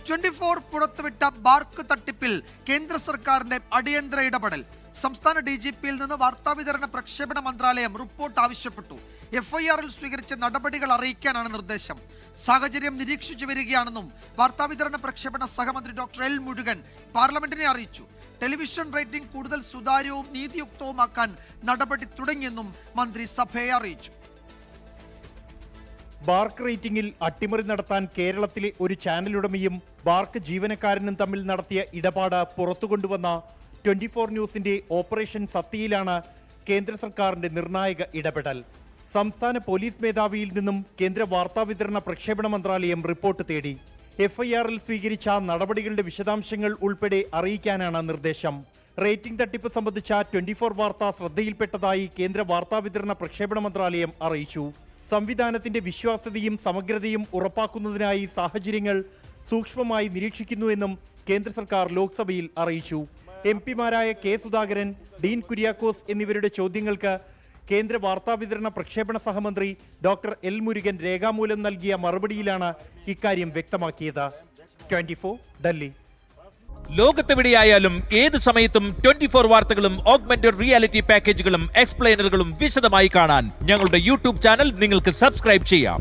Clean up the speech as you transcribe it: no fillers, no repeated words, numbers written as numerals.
24 പുറത്തുവിട്ട ബാർക്ക് തട്ടിപ്പിൽ കേന്ദ്ര സർക്കാരിന്റെ അടിയന്തര ഇടപെടൽ. സംസ്ഥാന DGPയിൽ നിന്ന് വാർത്താവിതരണ പ്രക്ഷേപണ മന്ത്രാലയം റിപ്പോർട്ട് ആവശ്യപ്പെട്ടു. FIRൽ സ്വീകരിച്ച നടപടികൾ അറിയിക്കാനാണ് നിർദ്ദേശം. സാഹചര്യം നിരീക്ഷിച്ചു വരികയാണെന്നും വാർത്താവിതരണ പ്രക്ഷേപണ സഹമന്ത്രി ഡോക്ടർ എൽ മുരുകൻ പാർലമെന്റിനെ അറിയിച്ചു. ടെലിവിഷൻ റേറ്റിംഗ് കൂടുതൽ സുതാര്യവും നീതിയുക്തവുമാക്കാൻ നടപടി തുടങ്ങിയെന്നും മന്ത്രി സഭയെ അറിയിച്ചു. ബാർക്ക് റേറ്റിംഗിൽ അട്ടിമറി നടത്താൻ കേരളത്തിലെ ഒരു ചാനലുടമയും ബാർക്ക് ജീവനക്കാരനും തമ്മിൽ നടത്തിയ ഇടപാട് പുറത്തുകൊണ്ടുവന്ന 24 ന്യൂസിന്റെ ഓപ്പറേഷൻ സത്യയിലാണ് കേന്ദ്ര സർക്കാരിന്റെ നിർണായക ഇടപെടൽ. സംസ്ഥാന പോലീസ് മേധാവിയിൽ നിന്നും കേന്ദ്ര വാർത്താവിതരണ പ്രക്ഷേപണ മന്ത്രാലയം റിപ്പോർട്ട് തേടി. FIRൽ സ്വീകരിച്ച നടപടികളുടെ വിശദാംശങ്ങൾ ഉൾപ്പെടെ അറിയിക്കാനാണ് നിർദ്ദേശം. റേറ്റിംഗ് തട്ടിപ്പ് സംബന്ധിച്ച 24 വാർത്ത ശ്രദ്ധയിൽപ്പെട്ടതായി കേന്ദ്ര വാർത്താവിതരണ പ്രക്ഷേപണ മന്ത്രാലയം അറിയിച്ചു. സംവിധാനത്തിന്റെ വിശ്വാസ്യതയും സമഗ്രതയും ഉറപ്പാക്കുന്നതിനായി സാഹചര്യങ്ങൾ സൂക്ഷ്മമായി നിരീക്ഷിക്കുന്നുവെന്നും കേന്ദ്ര സർക്കാർ ലോക്സഭയിൽ അറിയിച്ചു. MP-മാരായ K. സുധാകരൻ, ഡീൻ കുര്യാക്കോസ് എന്നിവരുടെ ചോദ്യങ്ങൾക്ക് കേന്ദ്ര വാർത്താവിതരണ പ്രക്ഷേപണ സഹമന്ത്രി ഡോക്ടർ എൽ മുരുകൻ രേഖാമൂലം നൽകിയ മറുപടിയിലാണ് ഇക്കാര്യം വ്യക്തമാക്കിയത്. 24 ഡൽഹി. ലോകത്തെവിടെയായാലും ഏത് സമയത്തും 24 വാർത്തകളും ഓഗ്മെന്റഡ് റിയാലിറ്റി പാക്കേജുകളും എക്സ്പ്ലെയിനറുകളും വിശദമായി കാണാൻ ഞങ്ങളുടെ YouTube ചാനൽ നിങ്ങൾക്ക് സബ്സ്ക്രൈബ് ചെയ്യാം.